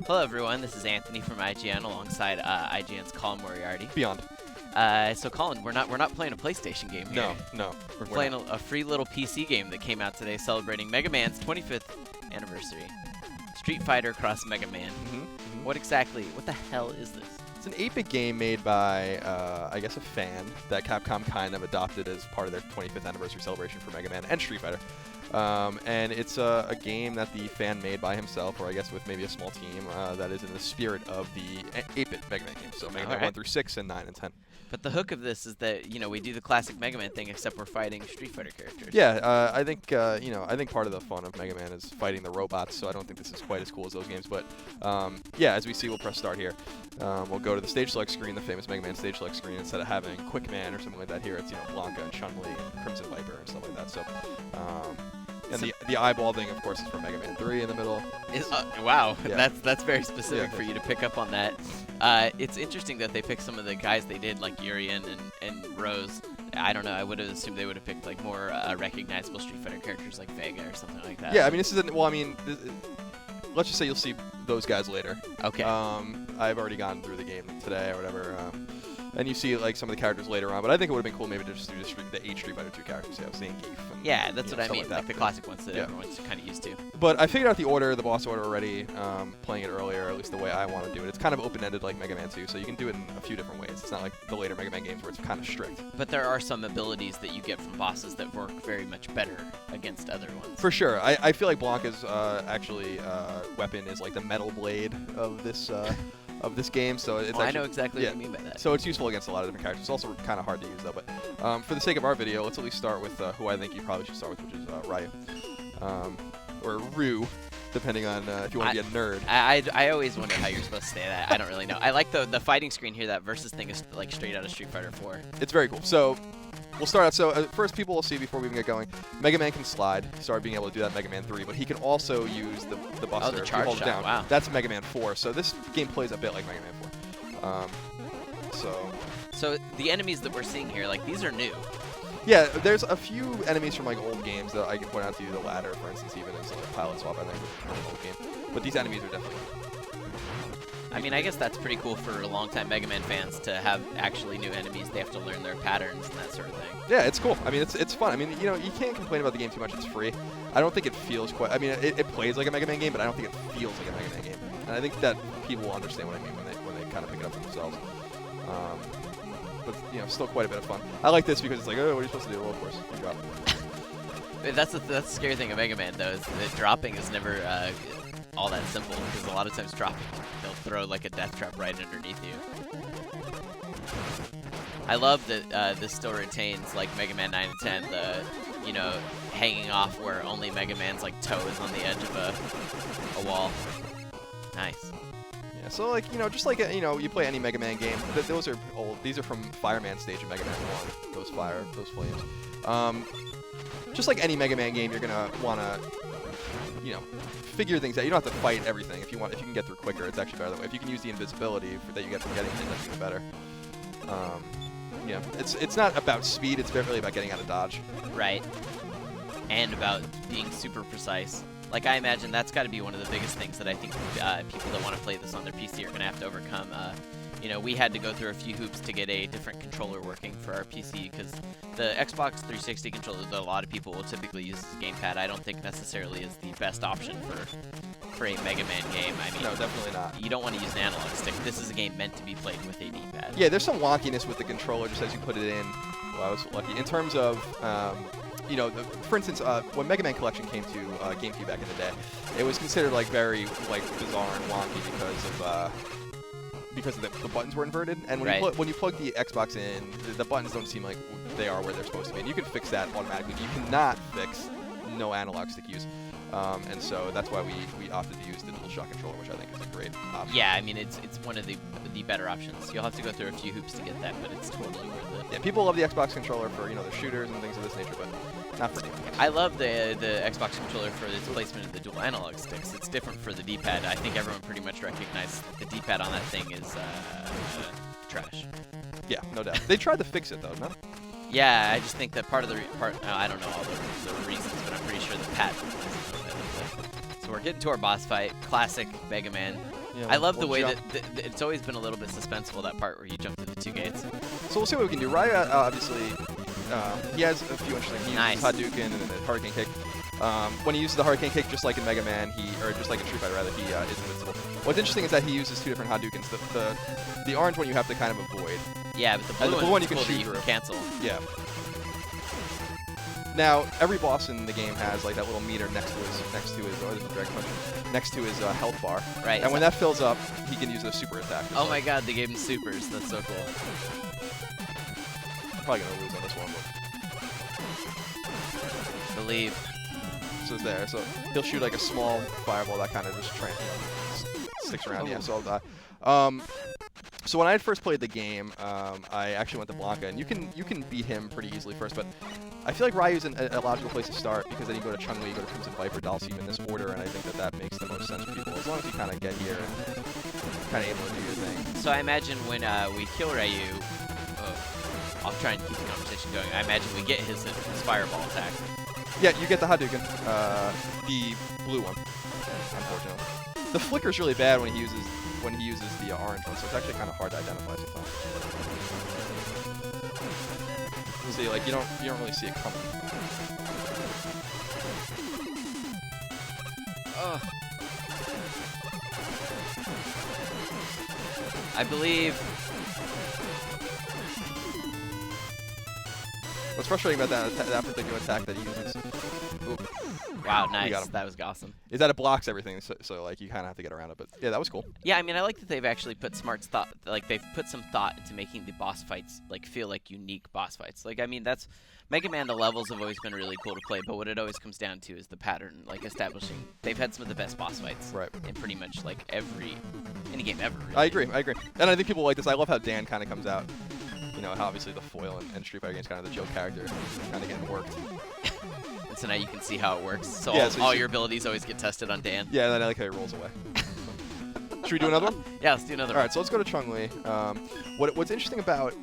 Hello everyone, this is Anthony from IGN alongside IGN's Colin Moriarty. Beyond. So Colin, we're not playing a PlayStation game here. No. We're playing a free little PC game that came out today celebrating Mega Man's 25th anniversary. Street Fighter Cross Mega Man. What the hell is this? It's an 8-bit game made by, I guess, a fan that Capcom kind of adopted as part of their 25th anniversary celebration for Mega Man and Street Fighter. And it's a game that the fan made by himself, or I guess with maybe a small team, that is in the spirit of the 8-bit Mega Man games. So Mega Man 1 through 6 and 9 and 10. But the hook of this is that, we do the classic Mega Man thing, except we're fighting Street Fighter characters. Yeah, I think part of the fun of Mega Man is fighting the robots, so I don't think this is quite as cool as those games. But, yeah, as we see, we'll press start here. We'll go to the stage select screen, the famous Mega Man stage select screen. Instead of having Quick Man or something like that here, it's, Blanca and Chun-Li and Crimson Viper and stuff like that. So, and the eyeball thing, of course, is from Mega Man 3 in the middle. Wow, Yeah. that's very specific for you to pick up on that. It's interesting that they picked some of the guys they did, like Urien and Rose. I don't know, I would have assumed they would have picked like more recognizable Street Fighter characters like Vega or something like that. Yeah, I mean, let's just say you'll see those guys later. Okay. I've already gone through the game today or whatever. And you see like some of the characters later on, but I think it would have been cool maybe to just do the 8 Street Fighter 2 characters. Zangief. Yeah, that's what I mean, like the classic ones that everyone's kind of used to. But I figured out the boss order already, playing it earlier, at least the way I want to do it. It's kind of open-ended like Mega Man 2, so you can do it in a few different ways. It's not like the later Mega Man games where it's kind of strict. But there are some abilities that you get from bosses that work very much better against other ones. For sure. I feel like Blanca's weapon is like the metal blade of this game, so it's I know exactly what you mean by that. So it's useful against a lot of different characters. It's also kind of hard to use, though. But for the sake of our video, let's at least start with who I think you probably should start with, which is Ryu. Or Ryu, depending on if you want to be a nerd. I always wonder how you're supposed to say that. I don't really know. I like the fighting screen here. That versus thing is like straight out of Street Fighter 4. It's very cool. So we'll start out. So first, people will see before we even get going, Mega Man can slide. He started being able to do that in Mega Man 3, but he can also use the buster. Oh, the charge shot. Down. Wow. That's Mega Man 4. So this game plays a bit like Mega Man 4. So the enemies that we're seeing here, like these are new. Yeah, there's a few enemies from like old games that I can point out to you. The ladder, for instance, even is like a pilot swap, I think, from an old game. But these enemies are definitely. I mean, I guess that's pretty cool for longtime Mega Man fans to have actually new enemies. They have to learn their patterns and that sort of thing. Yeah, it's cool. I mean, it's fun. I mean, you can't complain about the game too much. It's free. I don't think it feels quite. I mean, it plays like a Mega Man game, but I don't think it feels like a Mega Man game. And I think that people will understand what I mean when they kind of pick it up for themselves. But still quite a bit of fun. I like this because it's like, oh, what are you supposed to do? Well, of course, you drop. That's the scary thing of Mega Man, though, is that dropping is never all that simple, because a lot of times dropping, they'll throw like a death trap right underneath you. I love that this still retains like Mega Man 9 and 10, the hanging off where only Mega Man's like toe is on the edge of a wall. Nice. Yeah, so like just like you play any Mega Man game. Those are old. These are from Fireman stage of Mega Man 1. Those flames. Just like any Mega Man game, you're gonna wanna figure things out. You don't have to fight everything. If you can get through quicker, it's actually better that way. If you can use the invisibility that you get from getting in, that's even better. Yeah, it's not about speed. It's really about getting out of dodge. Right. And about being super precise. Like, I imagine that's got to be one of the biggest things that I think people that want to play this on their PC are going to have to overcome. We had to go through a few hoops to get a different controller working for our PC, because the Xbox 360 controller that a lot of people will typically use as a gamepad, I don't think necessarily is the best option for a Mega Man game. I mean, no, definitely not. You don't want to use an analog stick. This is a game meant to be played with a D-pad. Yeah, there's some wonkiness with the controller just as you put it in. Well, I was lucky. In terms of, for instance, when Mega Man Collection came to GameCube back in the day, it was considered like very bizarre and wonky because the buttons were inverted, and when you plug the Xbox in, the buttons don't seem like they are where they're supposed to be. And you can fix that automatically. You cannot fix no analog stick use, and so that's why we opted to use the DualShock controller, which I think is a great option. Yeah, I mean it's one of the better options. You'll have to go through a few hoops to get that, but it's totally worth it. Yeah, people love the Xbox controller for their shooters and things of this nature, but not for me. I love the Xbox controller for its placement of the dual analog sticks. It's different for the D-pad. I think everyone pretty much recognizes that the D-pad on that thing is trash. Yeah, no doubt. They tried to fix it though, no? Yeah, I just think that part of I don't know all the reasons, but I'm pretty sure the patent. So we're getting to our boss fight. Classic Mega Man. You know, I love the we'll way jump. that it's always been a little bit suspenseful, that part where you jump through the 2 gates. So we'll see what we can do. Raya, obviously, he has a few interesting. He Nice. uses Hadouken and then the Hurricane Kick. When he uses the Hurricane Kick, just like in Mega Man, or just like in Street Fighter, rather, he is invincible. What's interesting is that he uses 2 different Hadoukens. The orange one you have to kind of avoid. Yeah, but the And blue, the blue one one's you can cool that shoot you can through. cancel. Yeah. Now, every boss in the game has like that little meter next to his, or there's a Dragon Punch, next to his health bar. Right. And when that fills up, he can use a super attack. Oh my god, they gave him supers. That's so cool. I'm probably gonna lose on this one, but Believe. so it's there. So he'll shoot like a small fireball that kind of just sticks around. Yeah, so I'll die. So when I had first played the game, I actually went to Blanca, and you can beat him pretty easily first, but I feel like Ryu's a logical place to start because then you go to Chun-Li, you go to Crimson Viper, Dhalsim in this order, and I think that makes the most sense for people as long as you kind of get here and kind of able to do your thing. So I imagine when we kill Ryu, I'll try and keep the conversation going. I imagine we get his fireball attack. Yeah, you get the Hadouken, the blue one, unfortunately. The flicker's really bad when he uses the orange one, so it's actually kind of hard to identify sometimes. See, like you don't really see it coming. I believe. What's frustrating about that particular attack that he uses? Ooh, Wow, got nice. him. That was awesome. is that it blocks everything, so like you kind of have to get around it. But yeah, that was cool. Yeah, I mean, I like that they've actually put they've put some thought into making the boss fights like feel like unique boss fights. Like, I mean, that's Mega Man. The levels have always been really cool to play, but what it always comes down to is the pattern, like establishing. They've had some of the best boss fights, Right. in pretty much like any game ever. Really. I agree. And I think people like this. I love how Dan kind of comes out. You know, how obviously the foil and Street Fighter games kind of the joke character kind of getting worked. And so now you can see how it works. So Yeah, all, so you all see- your abilities always get tested on Dan. Yeah, and then I like how he rolls away. Should we do another one? Yeah, let's do another All right, so let's go to Chun-Li. What's interesting about,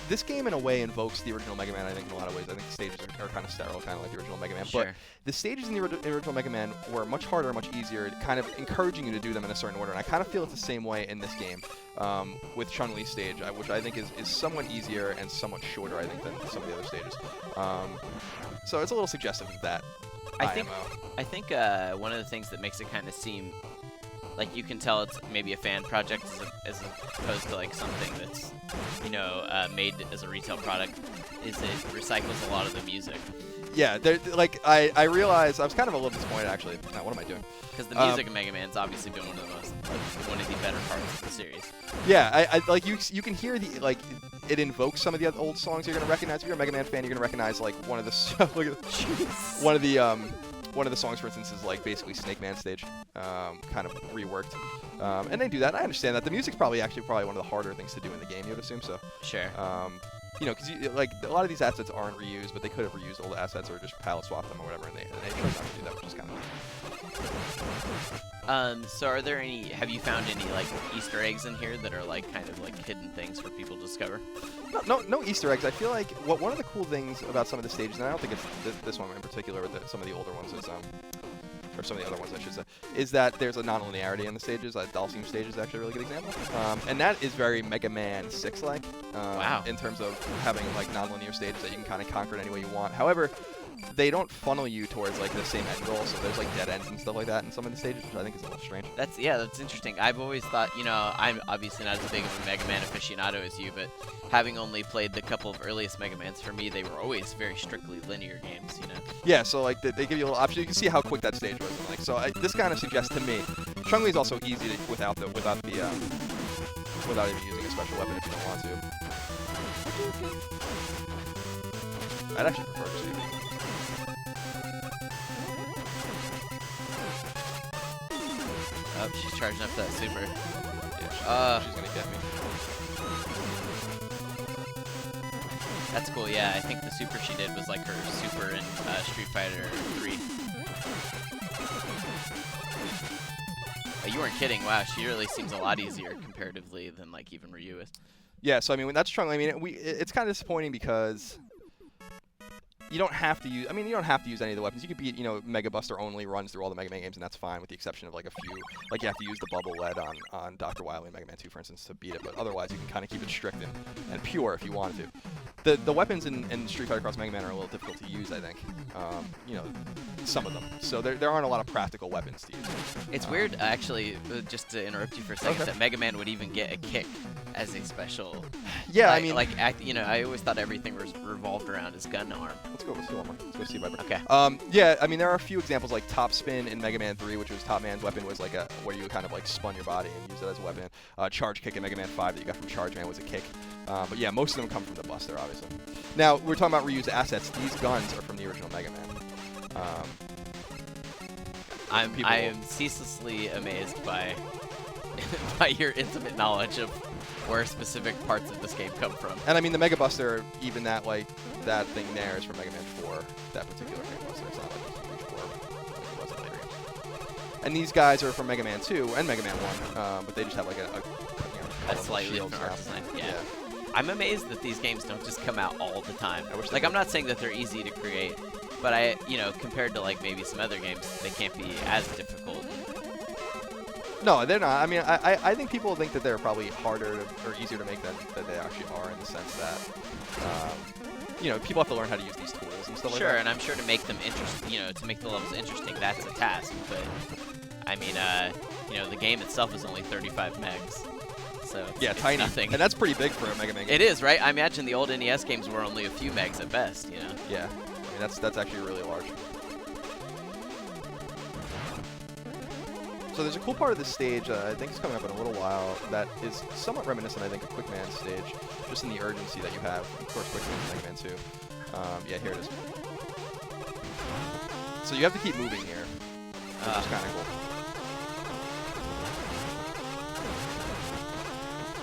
this game in a way invokes the original Mega Man, I think, in a lot of ways. I think the stages are kind of sterile, kind of like the original Mega Man. Sure. But the stages in the original Mega Man were much harder, much easier, kind of encouraging you to do them in a certain order. And I kind of feel it's the same way in this game with Chun-Li's stage, which I think is somewhat easier and somewhat shorter, I think, than some of the other stages. So it's a little suggestive of that. I think IMO. one of the things that makes it kind of seem like you can tell it's maybe a fan project as opposed to like something that's made as a retail product is it recycles a lot of the music Yeah, I realized I was kind of a little disappointed actually. Now, what am I doing? because the music in Mega Man's obviously been one of the better parts of the series. Yeah, I like you can hear it invokes some of the old songs you're gonna recognize. If you're a Mega Man fan, you're gonna recognize like one of the one of the songs, for instance, is like basically Snake Man stage, kind of reworked. And they do that. I understand that the music's probably one of the harder things to do in the game. You would assume so. Sure. Because like a lot of these assets aren't reused, but they could have reused old assets or just palette swapped them or whatever, and they chose not to do that, which is kind of So have you found any like Easter eggs in here that are like kind of like hidden things for people to discover? no Easter eggs. I feel like one of the cool things about some of the stages, and I don't think it's this one in particular, but some of the older ones is or some of the other ones I should say, is that there's a non-linearity in the stages. Dhalsim stage is actually a really good example, and that is very Mega Man 6-like. Wow. In terms of having like non-linear stages that you can kind of conquer in any way you want. However, they don't funnel you towards like the same end goal, so there's like dead ends and stuff like that in some of the stages, which I think is a little strange. That's interesting. I've always thought, I'm obviously not as big of a Mega Man aficionado as you, but having only played the couple of earliest Mega Mans, for me, they were always very strictly linear games, Yeah, so like they give you a little option. You can see how quick that stage was. And, like, so this kind of suggests to me, Chun-Li is also easy without even using a special weapon if you don't want to. I'd actually prefer to see. Oh, she's charging up that super. Yeah, she's gonna get me. That's cool, yeah. I think the super she did was like her super in Street Fighter 3. You weren't kidding. Wow, she really seems a lot easier comparatively than like even Ryu is. Yeah, so I mean, when that's Chun-Li, I mean, it's kind of disappointing because you don't have to use. I mean, you don't have to use any of the weapons. You could beat, Mega Buster only runs through all the Mega Man games, and that's fine, with the exception of like a few. Like you have to use the bubble lead on Dr. Wily in Mega Man 2, for instance, to beat it. But otherwise, you can kind of keep it strict and pure if you want to. The weapons in Street Fighter Cross Mega Man are a little difficult to use, I think. Some of them. So there aren't a lot of practical weapons to use. It's weird, actually, just to interrupt you for a second, that Mega Man would even get a kick as a special. Yeah, I mean, I always thought everything revolved around his gun arm. Let's go one more. Let's go see Viper. Okay. Yeah, I mean, there are a few examples like Top Spin in Mega Man 3, which was Top Man's weapon, was like where you kind of like spun your body and used it as a weapon. Charge Kick in Mega Man 5 that you got from Charge Man was a kick. But yeah, most of them come from the Buster, obviously. Now, we're talking about reused assets. These guns are from the original Mega Man. I am ceaselessly amazed by by your intimate knowledge of where specific parts of this game come from. And I mean, the Mega Buster, even that thing there is from Mega Man 4, that particular Mega Buster. It's not like a huge orb like it was in later games. And these guys are from Mega Man 2 and Mega Man 1, but they just have like a slightly different art design. Yeah. Yeah. I'm amazed that these games don't just come out all the time. I wish like, I'm not saying that they're easy to create, but compared to like maybe some other games, they can't be as difficult. No, they're not. I mean, I think people think that they're probably harder or easier to make than they actually are, in the sense that, people have to learn how to use these tools and stuff like that. Sure, and I'm sure to make them interesting, to make the levels interesting, that's a task. But I mean, the game itself is only 35 megs. So it's tiny. Nothing. And that's pretty big for a Mega Man game. It is, right? I imagine the old NES games were only a few megs at best, Yeah. I mean, that's actually really large. So there's a cool part of this stage, I think it's coming up in a little while, that is somewhat reminiscent, I think, of Quick Man stage, just in the urgency that you have. Of course, Quick Man is Mega Man 2. Yeah, here it is. So you have to keep moving here, which is kind of cool.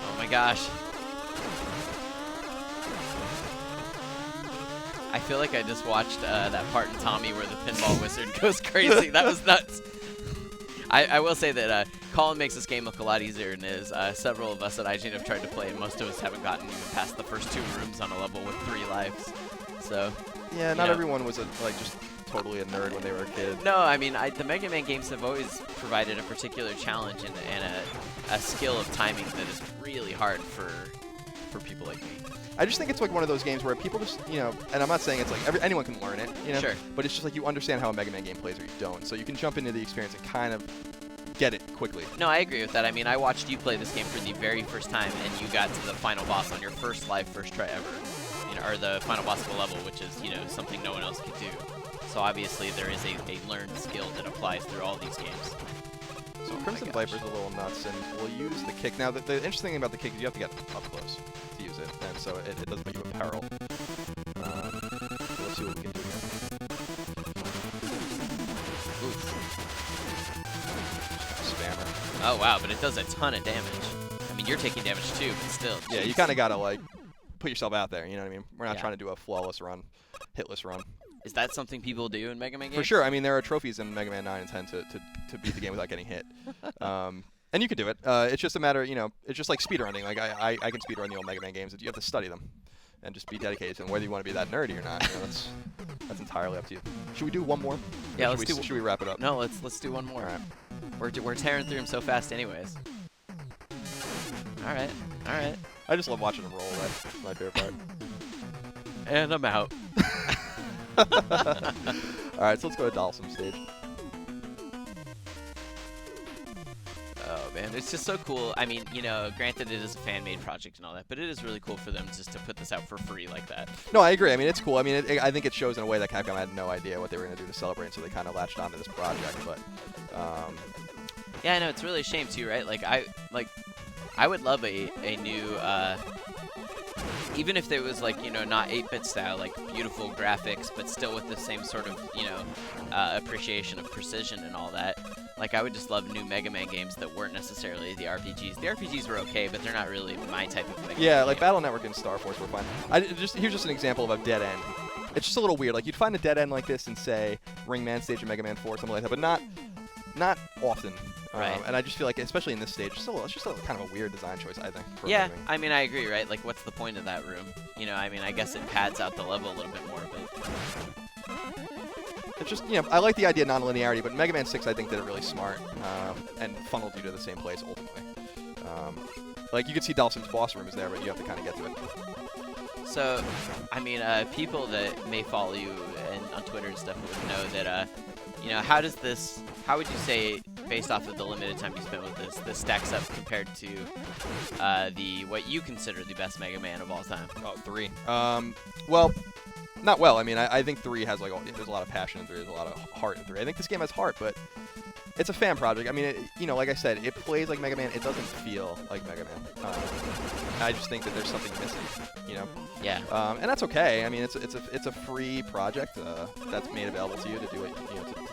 Oh my gosh. I feel like I just watched that part in Tommy where the pinball wizard goes crazy. That was nuts. I will say that Colin makes this game look a lot easier than it is. Several of us at IGN have tried to play, and most of us haven't gotten even past the first 2 rooms on a level with 3 lives. So yeah, not everyone was just totally a nerd when they were a kid. No, I mean, the Mega Man games have always provided a particular challenge and a skill of timing that is really hard for people like me. I just think it's like one of those games where people just, and I'm not saying it's like anyone can learn it, Sure. But it's just like you understand how a Mega Man game plays or you don't. So you can jump into the experience and kind of get it quickly. No, I agree with that. I mean, I watched you play this game for the very first time, and you got to the final boss on your first try ever. Or the final boss of a level, which is, something no one else could do. So obviously there is a learned skill that applies through all these games. So Crimson Viper's a little nuts, and we'll use the kick. Now, the interesting thing about the kick is you have to get up close to use it, and so it does put you in peril. Let's see what we can do here. Spammer. Oh, wow, but it does a ton of damage. I mean, you're taking damage too, but still. Yeah, you kind of got to, like, put yourself out there, you know what I mean? We're not Yeah. trying to do a flawless run, hitless run. Is that something people do in Mega Man games? For sure. I mean, there are trophies in Mega Man 9 and 10 to beat the game without getting hit. And you could do it. It's just a matter, it's just like speedrunning. Like, I can speedrun the old Mega Man games. You have to study them and just be dedicated to them. Whether you want to be that nerdy or not, that's entirely up to you. Should we do one more? Yeah, Should we wrap it up? No, let's do one more. All right. We're tearing through them so fast anyways. All right. I just love watching them roll. That's my favorite part. And I'm out. All right, so let's go to Dalsum stage. Oh man, it's just so cool. I mean, granted it is a fan-made project and all that, but it is really cool for them just to put this out for free like that. No, I agree. I mean, it's cool. I mean, I think it shows in a way that Capcom had no idea what they were going to do to celebrate, so they kind of latched onto this project. But yeah, I know, it's really a shame too, right? I would love a new, even if there was not 8-bit style, like beautiful graphics, but still with the same sort of appreciation of precision and all that. Like, I would just love new Mega Man games that weren't necessarily the RPGs. The RPGs were okay, but they're not really my type of Mega Man yeah, like game. Battle Network and Star Force were fun. Here's just an example of a dead end. It's just a little weird. Like, you'd find a dead end like this in, say, Ring Man stage in Mega Man 4 or something like that, but not often. Right. And I just feel like, especially in this stage, it's just a kind of a weird design choice, I think. For Yeah, Mega Man. I mean, I agree, right? Like, what's the point of that room? You know, I mean, I guess it pads out the level a little bit more, but It's just, I like the idea of non-linearity, but Mega Man 6, I think, did it really smart and funneled you to the same place ultimately. Like, you could see Dhalsim's boss room is there, but you have to kind of get to it. so, I mean, people that may follow you and on Twitter and stuff would know that, you know, how would you say, based off of the limited time you spent with this stacks up compared to what you consider the best Mega Man of all time? Oh, 3. Well, not well. I mean, I think 3 has, like, there's a lot of passion in 3. There's a lot of heart in 3. I think this game has heart, but it's a fan project. I mean, like I said, it plays like Mega Man. It doesn't feel like Mega Man. I just think that there's something missing, Yeah. And that's okay. I mean, it's a free project that's made available to you to do it, to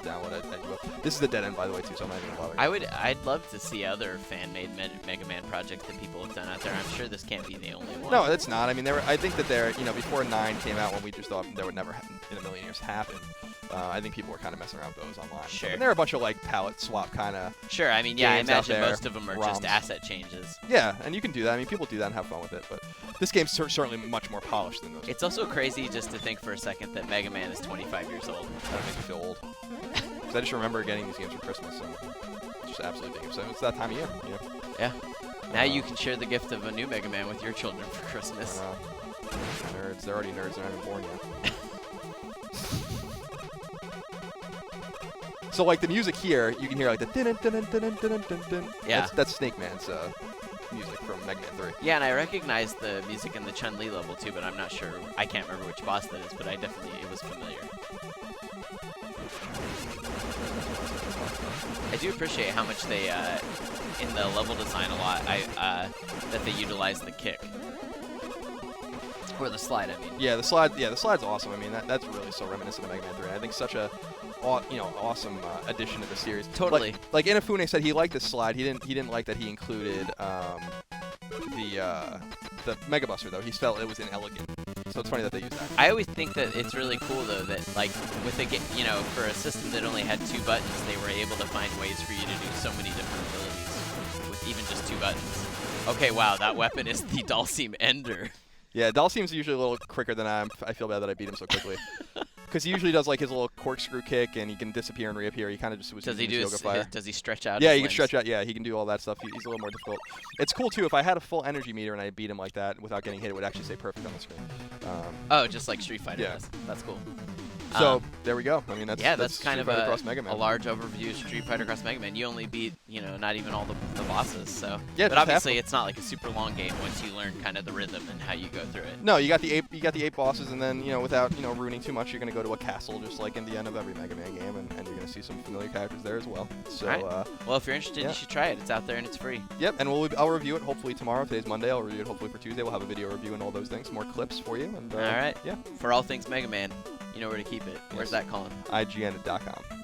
download it as you will. This is the dead end, by the way, too, so I'm not even bothering. I'd love to see other fan-made Mega Man projects that people have done out there. I'm sure this can't be the only one. No, it's not. I mean, I think that before 9 came out, when we just thought there would never in a million years happen. I think people were kind of messing around with those online. Sure. And there are a bunch of like palette swap kind of. Sure. I mean, yeah, I games out imagine there, most of them are just ROMs. asset changes. Yeah, and you can do that. I mean, people do that and have fun with it. But this game's certainly much more polished than those. It's also crazy just to think for a second that Mega Man is 25 years old. That makes me feel old. Because I just remember getting these games for Christmas and just absolutely being upset. It's that time of year. Yeah. Now you can share the gift of a new Mega Man with your children for I Christmas. know. Nerds. They're already nerds. They're not even born yet. So, like, the music here, you can hear, like, the dun dun dun dun dun dun dun. Yeah. That's Snake Man's music from Mega Man 3. Yeah, and I recognize the music in the Chun-Li level too, but I'm not sure. I can't remember which boss that is, but it was familiar. I do appreciate how much they, in the level design a lot, that they utilize the kick. Or the slide, I mean. Yeah, the slide's awesome. I mean, that's really so reminiscent of Mega Man 3. And I think such a awesome addition to the series. Totally. Like Inafune said, he liked the slide. He didn't like that he included the Mega Buster though. He felt it was inelegant. So it's funny that they use that. I always think that it's really cool though that like with for a system that only had 2 buttons, they were able to find ways for you to do so many different abilities with even just 2 buttons. Okay, wow, that weapon is the Dhalsim Ender. Yeah, Dhalsim's usually a little quicker than I am. I feel bad that I beat him so quickly. Because he usually does like his little corkscrew kick, and he can disappear and reappear. He kind of just was Does he using do his yoga fire. does he stretch out? Yeah, his he can limbs? stretch out. Yeah, he can do all that stuff. He's a little more difficult. It's cool too. If I had a full energy meter and I beat him like that without getting hit, it would actually say perfect on the screen. Oh, just like Street Fighter Yeah. does. That's cool. So there we go. I mean, that's kind Street of Fighter Cross Mega Man. a large overview of Street Fighter Cross Mega Man. You only beat, not even all the bosses. So, Yeah, but just obviously half it's not like a super long game once you learn kind of the rhythm and how you go through it. No, you got the 8 bosses, and then without ruining too much, you're gonna go to a castle just like in the end of every Mega Man game, and you're gonna see some familiar characters there as well. So Well, if you're interested, yeah. you should try it. It's out there and it's free. Yep, and I'll review it hopefully tomorrow. Today's Monday. I'll review it hopefully for Tuesday. We'll have a video review and all those things, more clips for you. And All right. Yeah. For all things Mega Man, you know where to keep it. Where's Yes. that, Colin? IGN.com.